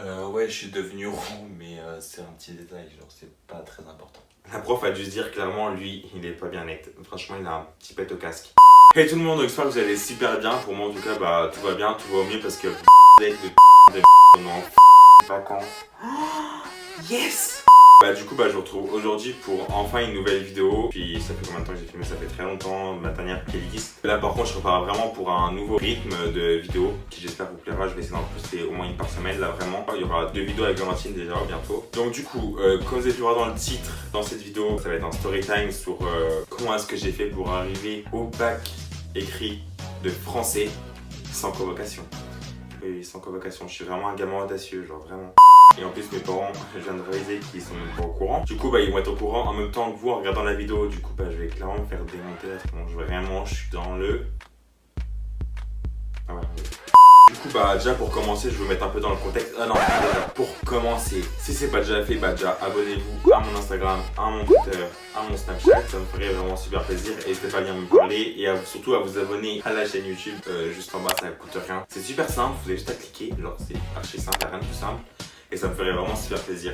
Ouais, je suis devenu rond, mais c'est un petit détail, genre c'est pas très important. La prof a dû se dire clairement, lui, il est pas bien net. Franchement, il a un petit pet au casque. Hey tout le monde, j'espère que vous allez super bien. Pour moi, en tout cas, bah tout va bien, tout va au mieux parce que de vacances. Yes! Bah du coup je vous retrouve aujourd'hui pour enfin une nouvelle vidéo. Puis ça fait combien de temps que j'ai filmé? Ça fait très longtemps, ma dernière playlist. Là par contre je repars vraiment pour un nouveau rythme de vidéo qui j'espère vous plaira. Je vais essayer d'en poster au moins une par semaine là vraiment. Il y aura 2 vidéos avec Valentine déjà bientôt. Donc du coup, comme vous avez pu voir dans le titre, dans cette vidéo, ça va être un story time sur comment est-ce que j'ai fait pour arriver au bac écrit de français sans convocation. Oui, sans convocation, je suis vraiment un gamin audacieux, genre vraiment. Et en plus mes parents, je viens de réaliser qu'ils sont même pas au courant. Du coup ils vont être au courant en même temps que vous en regardant la vidéo. Du coup je vais clairement me faire démonter à ce moment. Je suis dans le... Ah ouais. Du coup déjà pour commencer je vais vous mettre un peu dans le contexte. Ah non, déjà pour commencer, si c'est pas déjà fait, déjà abonnez-vous à mon Instagram, à mon Twitter, à mon Snapchat. Ça me ferait vraiment super plaisir. Et n'hésitez pas à venir me parler et surtout à vous abonner à la chaîne YouTube juste en bas, ça ne coûte rien. C'est super simple, vous avez juste à cliquer, genre c'est archi simple, rien de plus simple. Et ça me ferait vraiment super plaisir.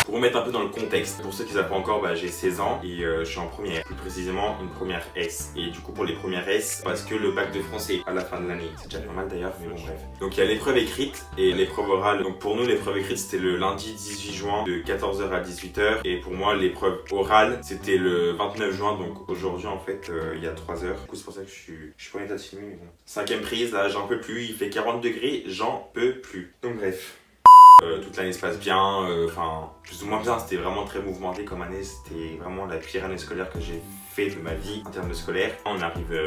Pour vous mettre un peu dans le contexte, pour ceux qui ne savent pas encore, j'ai 16 ans et je suis en première, plus précisément une première S. Et du coup pour les premières S, parce que le bac de français à la fin de l'année, c'est déjà pas mal d'ailleurs, mais bon bref. Donc il y a l'épreuve écrite et l'épreuve orale. Donc pour nous l'épreuve écrite c'était le lundi 18 juin de 14h à 18h. Et pour moi l'épreuve orale c'était le 29 juin, donc aujourd'hui en fait il y a 3 heures. Du coup c'est pour ça que je suis pas en état de filmer, mais bon. 5ème prise, là j'en peux plus, il fait 40 degrés, j'en peux plus. Donc bref. Toute l'année se passe bien, enfin plus ou moins bien, c'était vraiment très mouvementé comme année, c'était vraiment la pire année scolaire que j'ai fait de ma vie en termes de scolaire. On arrive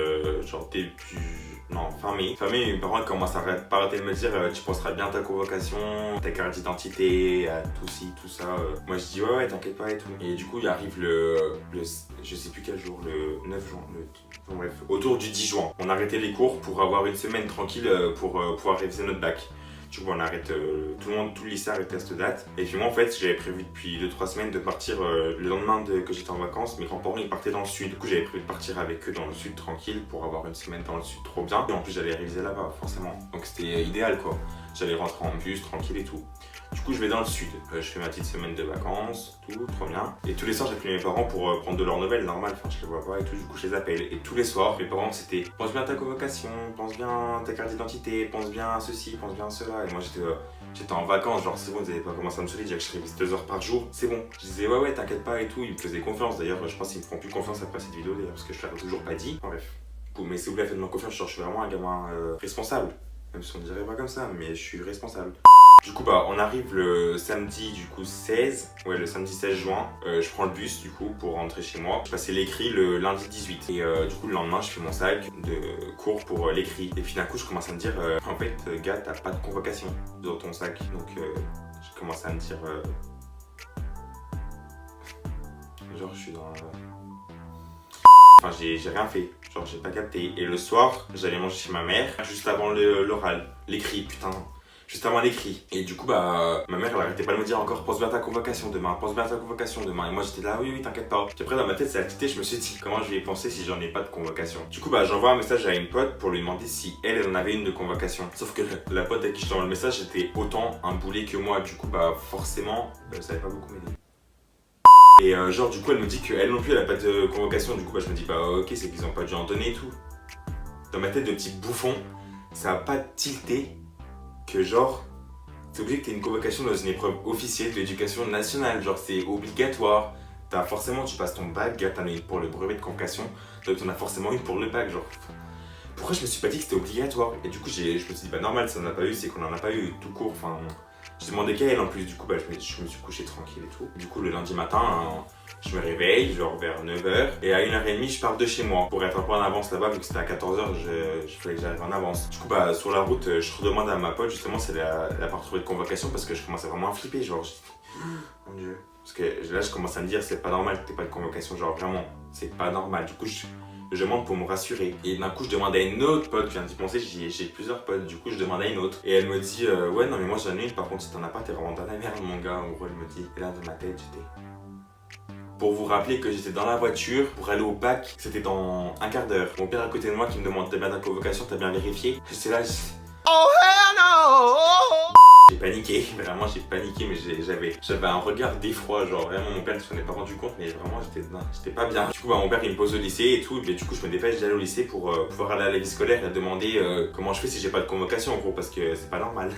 genre fin mai. Fin mai, mes parents commencent à arrêter de me dire tu penseras bien à ta convocation, ta carte d'identité, à tout ci, tout ça. Moi je dis ouais t'inquiète pas et tout. Et du coup il arrive je sais plus quel jour, le 9 juin, bref, autour du 10 juin. On a arrêté les cours pour avoir une semaine tranquille pour pouvoir réviser notre bac. Du coup on arrête, tout le lycée arrête à cette date. Et puis moi en fait j'avais prévu depuis 2-3 semaines de partir le lendemain que j'étais en vacances. Mes grands-parents ils partaient dans le sud. Du coup j'avais prévu de partir avec eux dans le sud tranquille pour avoir une semaine dans le sud trop bien. Et en plus j'allais réviser là-bas forcément. Donc c'était idéal quoi. J'allais rentrer en bus tranquille et tout. Du coup je vais dans le sud, je fais ma petite semaine de vacances, tout, trop bien. Et tous les soirs j'appelle mes parents pour prendre de leurs nouvelles, normal, enfin je les vois pas et tout, du coup je les appelle. Et tous les soirs, mes parents c'était pense bien à ta convocation, pense bien à ta carte d'identité, pense bien à ceci, pense bien à cela. Et moi j'étais en vacances, genre c'est bon, vous avez pas commencé à me saouler, dire que je révise 2 heures par jour, c'est bon. Je disais ouais t'inquiète pas et tout, ils me faisaient confiance d'ailleurs, je pense qu'ils me feront plus confiance après cette vidéo d'ailleurs parce que je leur ai toujours pas dit. Enfin, bref. Mais s'il vous plaît faites-moi confiance, genre je suis vraiment un gamin responsable. Même si on ne dirait pas comme ça, mais je suis responsable. Du coup on arrive le samedi du coup 16, ouais le samedi 16 juin, je prends le bus du coup pour rentrer chez moi. Je passais l'écrit le lundi 18 et du coup le lendemain je fais mon sac de cours pour l'écrit. Et puis d'un coup je commence à me dire en fait gars t'as pas de convocation dans ton sac. Donc je commence à me dire genre je suis dans enfin j'ai rien fait, genre j'ai pas capté. Et le soir j'allais manger chez ma mère juste avant l'oral, l'écrit putain. Juste avant l'écrit. Et du coup ma mère elle arrêtait pas de me dire encore pense bien à ta convocation demain, pense bien à ta convocation demain. Et moi j'étais là oui t'inquiète pas. Puis après dans ma tête c'est activité, je me suis dit comment je vais y penser si j'en ai pas de convocation. Du coup j'envoie un message à une pote pour lui demander si elle en avait une de convocation. Sauf que la pote avec qui je t'envoie le message était autant un boulet que moi. Du coup forcément ça avait pas beaucoup m'aider. Et genre du coup elle me dit qu'elle non plus elle a pas de convocation. Du coup je me dis ok c'est qu'ils ont pas dû en donner et tout. Dans ma tête de petit bouffon, ça a pas tilté que genre, c'est obligé que tu aies une convocation dans une épreuve officielle de l'éducation nationale, genre c'est obligatoire. Forcément, tu passes ton bac, t'en as une pour le brevet de convocation, donc t'en as forcément une pour le bac, genre. Pourquoi je me suis pas dit que c'était obligatoire? Et du coup, je me suis dit, normal, ça n'en a pas eu, c'est qu'on en a pas eu tout court, enfin. J'ai demandé qu'à elle en plus, du coup, je me suis couché tranquille et tout. Du coup, le lundi matin, je me réveille, genre vers 9h, et à 1h30, je pars de chez moi. Pour être un peu en avance là-bas, vu que c'était à 14h, je fallait que j'arrive en avance. Du coup, sur la route, je redemande à ma pote, justement, si elle a pas retrouvé de convocation, parce que je commençais vraiment à flipper, genre, mon dieu. Parce que là, je commence à me dire, c'est pas normal que t'aies pas de convocation, genre, vraiment, c'est pas normal. Du coup, je demande pour me rassurer. Et d'un coup, je demande à une autre pote, je viens d'y penser, j'ai plusieurs potes, du coup, je demande à une autre. Et elle me dit, ouais, non, mais moi j'en ai une, par contre, si t'en as pas, t'es vraiment dans la merde, mon gars. En gros, elle me dit, et là, dans ma tête, j'étais. pour vous rappeler que j'étais dans la voiture pour aller au bac, c'était dans un quart d'heure. Mon père à côté de moi qui me demande, t'as bien ta convocation, t'as bien vérifié? J'étais là, oh hell no! J'ai paniqué, vraiment j'ai paniqué, mais j'avais un regard d'effroi, genre vraiment mon père ne s'en est pas rendu compte, mais vraiment j'étais pas bien. Du coup mon père il me pose au lycée et tout, mais du coup je me dépêche d'aller au lycée pour pouvoir aller à la vie scolaire et demander comment je fais si j'ai pas de convocation en gros, parce que c'est pas normal.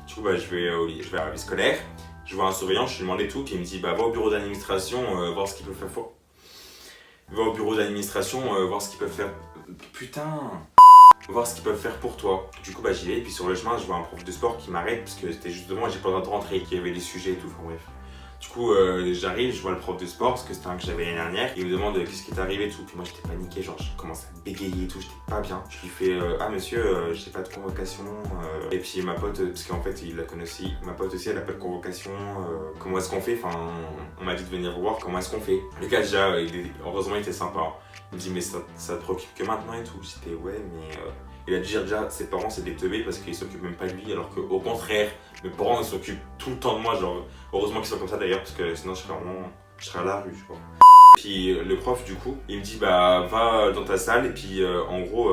Du coup je vais à la vie scolaire, je vois un surveillant, je lui demande et tout, puis il me dit bah va au bureau d'administration voir ce qu'ils peuvent faire. Va au bureau d'administration voir ce qu'ils peuvent faire. Putain! Voir ce qu'ils peuvent faire pour toi. Du coup j'y vais et puis sur le chemin je vois un prof de sport qui m'arrête parce que c'était juste devant et j'ai pas le droit de rentrer, qu'il y avait des sujets et tout, enfin bref. Du coup j'arrive, je vois le prof de sport parce que c'était un que j'avais l'année dernière, il me demande qu'est-ce qui est arrivé et tout, puis moi j'étais paniqué, genre je commence à bégayer et tout, j'étais pas bien. Je lui fais ah monsieur j'ai pas de convocation et puis ma pote, parce qu'en fait il la connaît aussi, ma pote aussi elle a pas de convocation, comment est-ce qu'on fait, enfin on m'a dit de venir voir comment est-ce qu'on fait. Le gars déjà heureusement il était sympa. Il me dit mais ça te préoccupe que maintenant et tout. J'étais ouais mais il a dit déjà ses parents c'est des teubés parce qu'ils s'occupent même pas de lui, alors qu'au contraire mes parents ils s'occupent tout le temps de moi, genre heureusement qu'ils sont comme ça d'ailleurs parce que sinon je serais à la rue je crois. Puis le prof du coup il me dit bah va dans ta salle et puis en gros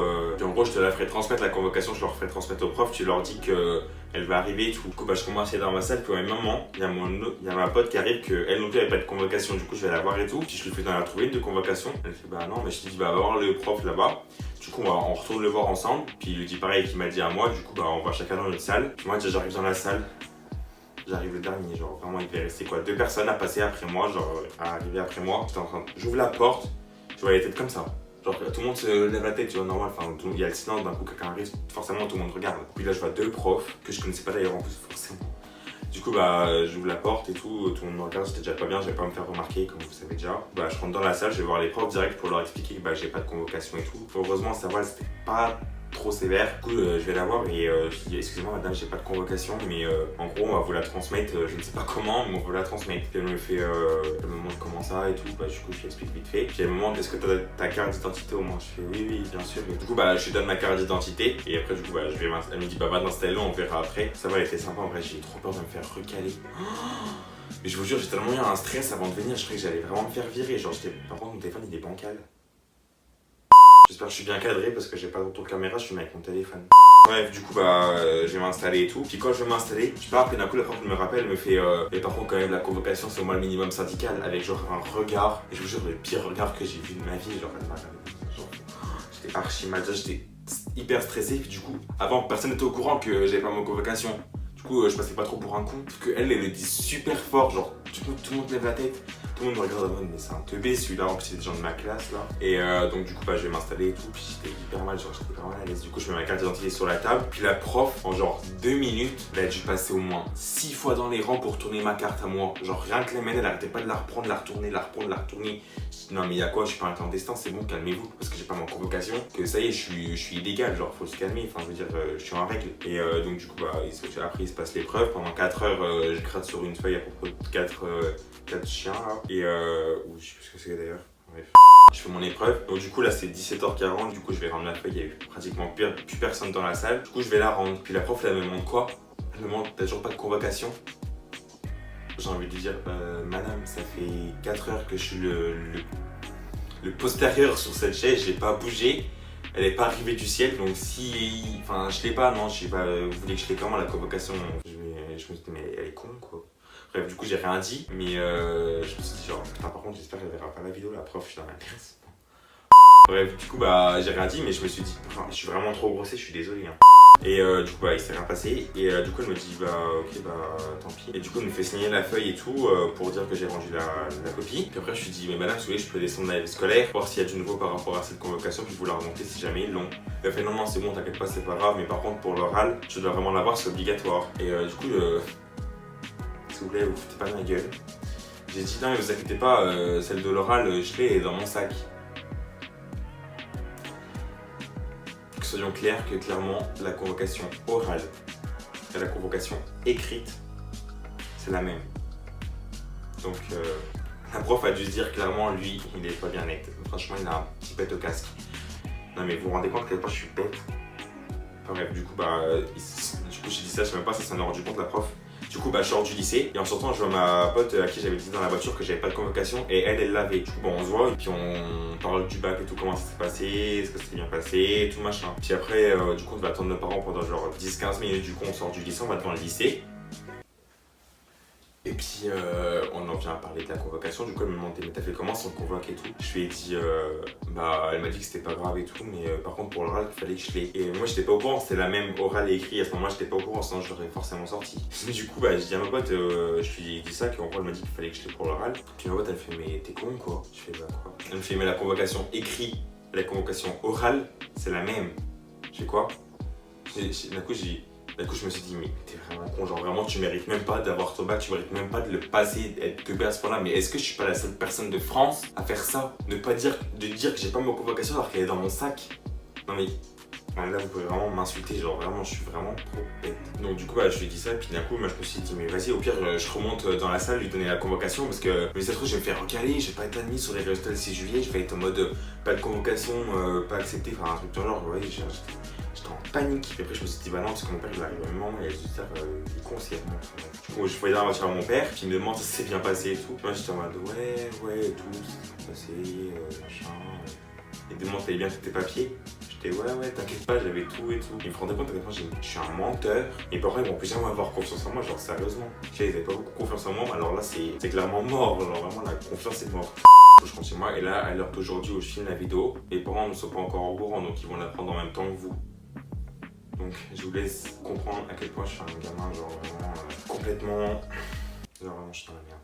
je te la ferai transmettre la convocation, je leur ferai transmettre au prof, tu leur dis que elle va arriver et tout. Du coup je commence à aller dans ma salle, puis au même moment il y a ma pote qui arrive qu'elle non plus avait pas de convocation, du coup je vais la voir et tout, puis je lui fais dans la trouver une de convocation. Elle fait bah non, mais je lui dis bah va voir le prof là-bas. Du coup on retourne le voir ensemble, puis il lui dit pareil qu'il m'a dit à moi, du coup on va chacun dans notre salle. Puis moi déjà j'arrive dans la salle. J'arrive le dernier, genre vraiment il devait rester quoi, 2 personnes à passer après moi, genre à arriver après moi. J'ouvre la porte, je vois les têtes comme ça. Genre tout le monde se lève la tête, tu vois, normal, enfin il y a le silence, d'un coup quelqu'un arrive, forcément tout le monde regarde. Puis là je vois 2 profs, que je connaissais pas d'ailleurs en plus forcément. Du coup j'ouvre la porte et tout le monde me regarde, j'étais déjà pas bien, je vais pas me faire remarquer comme vous savez déjà. Je rentre dans la salle, je vais voir les profs direct pour leur expliquer que j'ai pas de convocation et tout. Heureusement ça va, c'était pas trop sévère. Du coup je vais la voir et je dis excusez-moi madame j'ai pas de convocation mais en gros on va vous la transmettre, je ne sais pas comment mais on va vous la transmettre. Puis elle me montre comment ça et tout, du coup je lui explique vite fait. Puis elle me demande est-ce que t'as ta carte d'identité au moins, je fais oui bien sûr. Et du coup je lui donne ma carte d'identité et après du coup elle me dit va t'installer là, on verra après. Ça va, elle était sympa, en vrai j'ai trop peur de me faire recaler. Mais je vous jure j'ai tellement eu un stress avant de venir, je croyais que j'allais vraiment me faire virer, genre par contre mon téléphone il est bancal. J'espère que je suis bien cadré parce que j'ai pas de retour caméra, je suis avec mon téléphone. Bref, du coup, je vais m'installer et tout. Puis quand je vais m'installer, je pars, puis d'un coup, la prof me rappelle, me fait et par contre, quand même, la convocation, c'est au moins le minimum syndical, avec genre un regard. Et je vous jure, le pire regard que j'ai vu de ma vie, genre, elle m'a regardé. J'étais archi mal, j'étais hyper stressé. Puis du coup, avant, personne n'était au courant que j'avais pas ma convocation. Du coup, je passais pas trop pour un con. Parce qu'elle le dit super fort, genre, tout le monde lève la tête. Tout le monde me regarde en mode mais c'est un teubé celui-là, en plus c'est des gens de ma classe là. Et donc du coup je vais m'installer et tout, puis j'étais hyper mal, genre j'étais hyper mal à l'aise. Du coup je mets ma carte d'identité sur la table, puis la prof en genre 2 minutes, elle a dû passer au moins 6 fois dans les rangs pour tourner ma carte à moi. Genre rien que la mienne, elle arrêtait pas de la reprendre, la retourner, la reprendre, la retourner. Je dis non mais y'a quoi, je suis pas un clandestin, c'est bon, calmez-vous, parce que j'ai pas ma convocation, que ça y est, je suis illégal, genre faut se calmer, enfin je veux dire, je suis en règle. Et donc du coup après il se passe l'épreuve, pendant 4 heures je gratte sur une feuille à propos de 4 chiens là. Et ou je sais plus ce que c'est d'ailleurs. Bref. Je fais mon épreuve. Donc du coup là c'est 17h40. Du coup je vais rendre la feuille. Il y a eu pratiquement plus personne dans la salle. Du coup je vais la rendre. Puis la prof elle me demande quoi? Elle me demande t'as toujours pas de convocation? J'ai envie de lui dire madame ça fait 4 heures que je suis le postérieur sur cette chaise. J'ai pas bougé. Elle est pas arrivée du ciel. Donc si... Enfin je l'ai pas, non. Je sais pas. Vous voulez que je l'ai comment la convocation? Je me suis dit mais elle est con quoi. Bref, du coup, j'ai rien dit, mais je me suis dit, genre, putain, par contre, j'espère qu'elle verra pas la vidéo, la prof, je suis dans la classe. Bref, du coup, j'ai rien dit, mais je me suis dit, enfin, je suis vraiment trop grossé, je suis désolé. Hein. Et du coup, il s'est rien passé, et du coup, elle me dit, ok, tant pis. Et du coup, elle me fait signer la feuille et tout pour dire que j'ai rendu la copie. Puis après, je lui dis, mais madame, si vous voulez, je peux descendre dans la vie scolaire, voir s'il y a du nouveau par rapport à cette convocation, puis vous la remonter si jamais ils l'ont. Elle fait, non, c'est bon, t'inquiète pas, c'est pas grave, mais par contre, pour l'oral, je dois vraiment l'avoir, c'est obligatoire. Et du coup, s'il vous plaît, vous foutez pas de ma gueule. J'ai dit non mais vous inquiétez pas, celle de l'oral, je l'ai dans mon sac. Que soyons clairs que clairement la convocation orale et la convocation écrite, c'est la même. Donc la prof a dû se dire clairement lui il est pas bien net. Franchement il a un petit pet au casque. Non mais vous vous rendez compte à quel point je suis bête. Enfin bref, du coup j'ai dit ça, je sais même pas si ça s'en est rendu compte la prof. Du coup, bah, je sors du lycée et en sortant, je vois ma pote à qui j'avais dit dans la voiture que j'avais pas de convocation et elle l'avait. Du coup, bon, on se voit et puis on parle du bac et tout, comment ça s'est passé, est-ce que c'était bien passé, tout machin. Puis après, du coup, on va attendre nos parents pendant genre 10-15 minutes. Du coup, on sort du lycée, on va devant le lycée. Et puis on en vient à parler de la convocation, du coup elle me demandait mais t'as fait comment sans convoque et tout. Je lui ai dit bah elle m'a dit que c'était pas grave et tout, mais par contre pour l'oral il fallait que je l'ai. Et moi j'étais pas au courant, c'était la même oral et écrit, à ce moment-là j'étais pas au courant, sinon je l'aurais forcément sorti. Mais du coup bah j'ai dit à ma pote, je lui ai dit ça, qu'en gros elle m'a dit qu'il fallait que je l'ai pour l'oral. Puis ma pote elle fait mais t'es con quoi. Je fais bah quoi. Elle me fait mais la convocation écrite, la convocation orale c'est la même. Je fais quoi. Du coup, je me suis dit, mais t'es vraiment con, genre vraiment, tu mérites même pas d'avoir ton bac, tu mérites même pas de le passer, d'être teubé à ce point-là. Mais est-ce que je suis pas la seule personne de France à faire ça? De dire que j'ai pas ma convocation alors qu'elle est dans mon sac? Non mais, là vous pouvez vraiment m'insulter, genre vraiment, je suis vraiment trop bête. Donc du coup, bah, je lui ai dit ça, et puis d'un coup, moi, je me suis dit, mais vas-y, au pire, je remonte dans la salle, lui donner la convocation, parce que, mais cette fois, je vais me faire recaler, je vais pas être admis sur les résultats le 6 juillet, je vais être en mode, pas de convocation, pas accepté, enfin un truc du genre, ouais, j'étais en panique. Et après, je me suis dit, bah non, parce que mon père il arrive au moment et je me suis dit, il est con, c'est bon. Du coup, je voyais dans la voiture à mon père, puis il me demande si c'est bien passé et tout. Moi, j'étais en mode, ouais, et tout, c'est bien passé, machin. Il me demande, t'avais bien tous tes papiers? J'étais, ouais, t'inquiète pas, j'avais tout et tout. Il me rendait compte à quel point je suis un menteur. Et parents, ils vont plus jamais avoir confiance en moi, genre sérieusement. Ils avaient pas beaucoup confiance en moi, mais alors là, c'est clairement mort, genre vraiment, la confiance est morte. Je rentre chez moi, et là, à l'heure d'aujourd'hui où je filme la vidéo, mes parents ne sont pas encore au courant, donc ils vont l'apprendre en même temps que vous. Donc je vous laisse comprendre à quel point je suis un gamin genre vraiment complètement... Genre vraiment je suis dans la merde.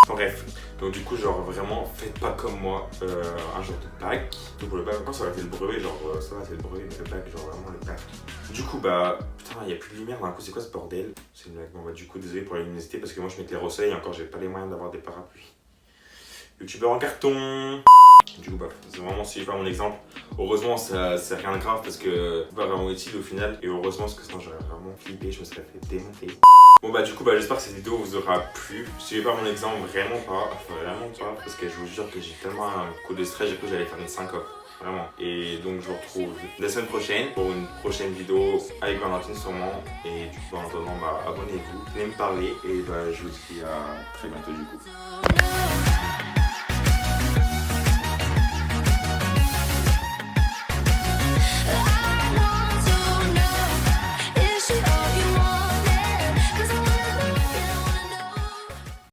Bon, bref, donc du coup genre vraiment faites pas comme moi un jour de bac. Donc pour le bac encore ça aurait été le brevet, genre ça va c'est le brevet, mais le bac genre vraiment le bac. Du coup bah putain il y a plus de lumière d'un coup, c'est quoi ce bordel? C'est une blague. Bon bah du coup désolé pour la luminosité parce que moi je m'éclaire au soleil et encore j'ai pas les moyens d'avoir des parapluies. Youtubeur en carton. Du coup, bah, c'est vraiment suivi par mon exemple. Heureusement, c'est rien de grave parce que c'est pas vraiment utile au final. Et heureusement, parce que sinon, j'aurais vraiment flippé, je me serais fait démonter. Bon, bah, du coup, bah, j'espère que cette vidéo vous aura plu. Suivez pas mon exemple, vraiment pas. Parce que je vous jure que j'ai tellement un coup de stress, j'ai cru que j'allais faire une syncope. Vraiment. Et donc, je vous retrouve la semaine prochaine pour une prochaine vidéo avec Valentine sûrement. Et du coup, en attendant, bah, abonnez-vous, venez me parler. Et bah, je vous dis à très bientôt du coup.